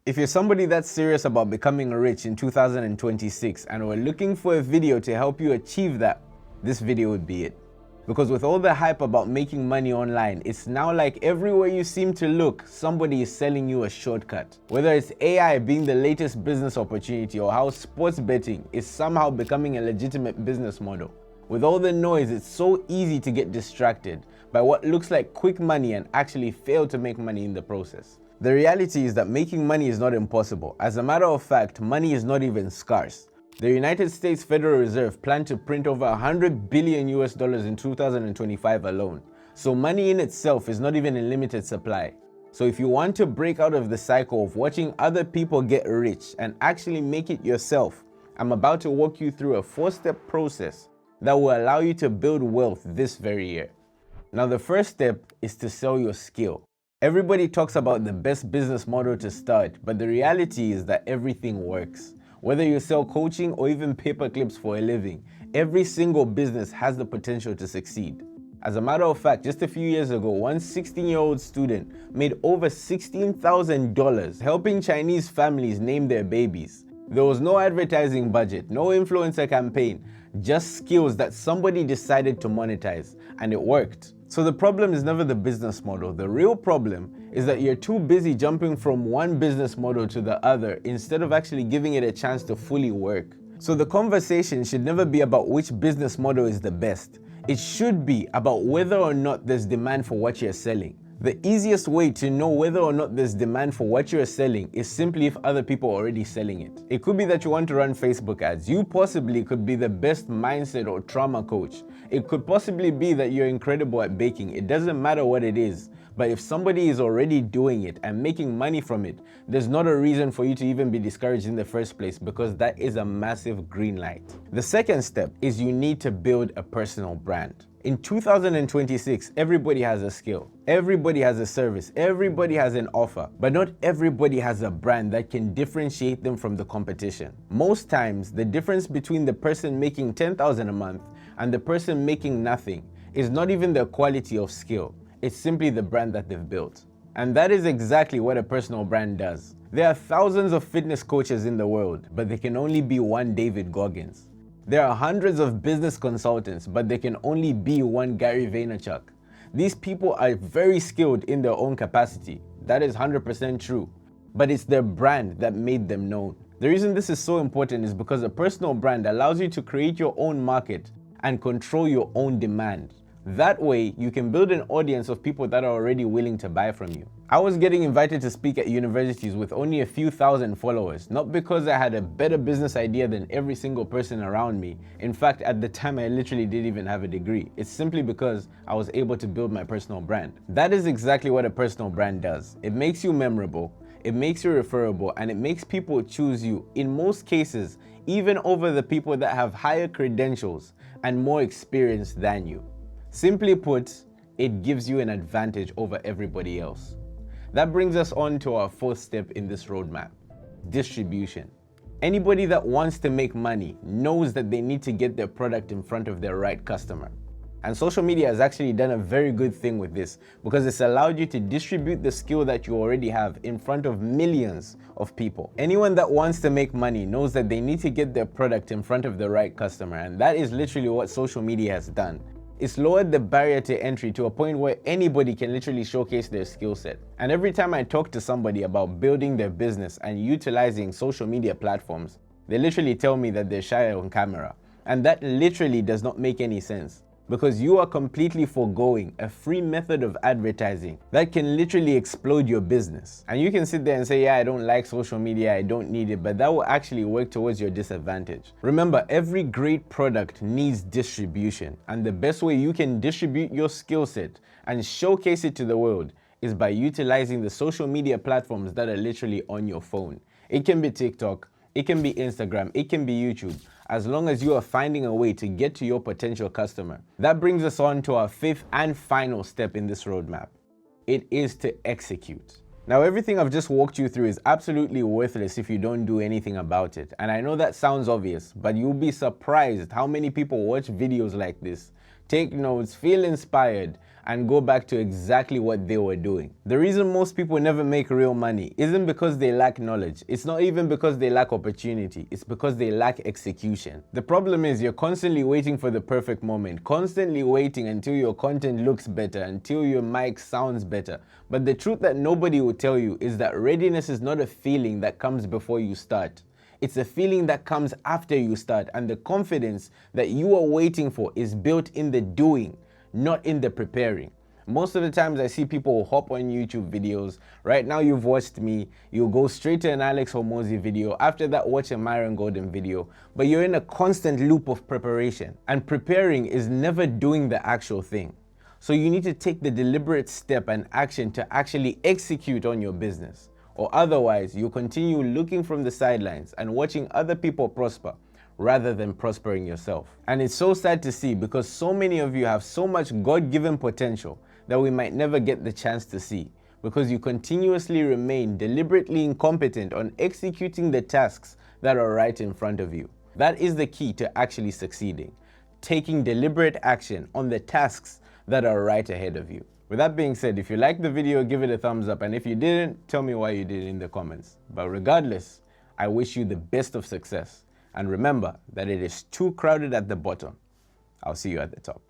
If you're somebody that's serious about becoming rich in 2026 and we're looking for a video to help you achieve that, this video would be it. Because with all the hype about making money online, it's now like everywhere you seem to look, somebody is selling you a shortcut. Whether it's AI being the latest business opportunity or how sports betting is somehow becoming a legitimate business model. With all the noise, it's so easy to get distracted by what looks like quick money and actually fail to make money in the process. The reality is that making money is not impossible. As a matter of fact, money is not even scarce. The United States Federal Reserve planned to print over $100 billion in 2025 alone. So money in itself is not even in limited supply. So if you want to break out of the cycle of watching other people get rich and actually make it yourself, I'm about to walk you through a 4-step process that will allow you to build wealth this very year. Now, the first step is to sell your skill. Everybody talks about the best business model to start, but the reality is that everything works. Whether you sell coaching or even paper clips for a living, every single business has the potential to succeed. As a matter of fact, just a few years ago, one 16-year-old student made over $16,000 helping Chinese families name their babies. There was no advertising budget, no influencer campaign, just skills that somebody decided to monetize, and it worked. So the problem is never the business model. The real problem is that you're too busy jumping from one business model to the other instead of actually giving it a chance to fully work. So the conversation should never be about which business model is the best. It should be about whether or not there's demand for what you're selling. The easiest way to know whether or not there's demand for what you're selling is simply if other people are already selling it. It could be that you want to run Facebook ads. You possibly could be the best mindset or trauma coach. It could possibly be that you're incredible at baking. It doesn't matter what it is. But if somebody is already doing it and making money from it, there's not a reason for you to even be discouraged in the first place, because that is a massive green light. The second step is you need to build a personal brand. In 2026, everybody has a skill, everybody has a service, everybody has an offer, but not everybody has a brand that can differentiate them from the competition. Most times, the difference between the person making $10,000 a month and the person making nothing is not even the quality of skill, it's simply the brand that they've built. And that is exactly what a personal brand does. There are thousands of fitness coaches in the world, but there can only be one David Goggins. There are hundreds of business consultants, but there can only be one Gary Vaynerchuk. These people are very skilled in their own capacity. That is 100% true. But it's their brand that made them known. The reason this is so important is because a personal brand allows you to create your own market and control your own demand. That way, you can build an audience of people that are already willing to buy from you. I was getting invited to speak at universities with only a few thousand followers, not because I had a better business idea than every single person around me. In fact, at the time, I literally didn't even have a degree. It's simply because I was able to build my personal brand. That is exactly what a personal brand does. It makes you memorable, it makes you referable, and it makes people choose you, in most cases, even over the people that have higher credentials and more experience than you. Simply put, it gives you an advantage over everybody else. That brings us on to our 4th step in this roadmap: distribution. Anybody that wants to make money knows that they need to get their product in front of their right customer. And social media has actually done a very good thing with this, because it's allowed you to distribute the skill that you already have in front of millions of people. Anyone that wants to make money knows that they need to get their product in front of the right customer, and that is literally what social media has done. It's lowered the barrier to entry to a point where anybody can literally showcase their skill set. And every time I talk to somebody about building their business and utilizing social media platforms, they literally tell me that they're shy on camera. And that literally does not make any sense, because you are completely foregoing a free method of advertising that can literally explode your business. And you can sit there and say, yeah, I don't like social media, I don't need it, but that will actually work towards your disadvantage. Remember, every great product needs distribution, and the best way you can distribute your skill set and showcase it to the world is by utilizing the social media platforms that are literally on your phone. It can be TikTok, it can be Instagram, it can be YouTube, as long as you are finding a way to get to your potential customer. That brings us on to our 5th and final step in this roadmap. It is to execute. Now, everything I've just walked you through is absolutely worthless if you don't do anything about it. And I know that sounds obvious, but you'll be surprised how many people watch videos like this, take notes, feel inspired, and go back to exactly what they were doing. The reason most people never make real money isn't because they lack knowledge. It's not even because they lack opportunity. It's because they lack execution. The problem is you're constantly waiting for the perfect moment, constantly waiting until your content looks better, until your mic sounds better. But the truth that nobody will tell you is that readiness is not a feeling that comes before you start. It's a feeling that comes after you start, and the confidence that you are waiting for is built in the doing, not in the preparing. Most of the times I see people hop on YouTube videos. Right now you've watched me, you'll go straight to an Alex Hormozi video, after that watch a Myron Golden video, but you're in a constant loop of preparation, and preparing is never doing the actual thing. So you need to take the deliberate step and action to actually execute on your business. Or otherwise, you continue looking from the sidelines and watching other people prosper rather than prospering yourself. And it's so sad to see, because so many of you have so much God-given potential that we might never get the chance to see, because you continuously remain deliberately incompetent on executing the tasks that are right in front of you. That is the key to actually succeeding, taking deliberate action on the tasks that are right ahead of you. With that being said, if you liked the video, give it a thumbs up, and if you didn't, tell me why you did in the comments. But regardless, I wish you the best of success. And remember that it is too crowded at the bottom. I'll see you at the top.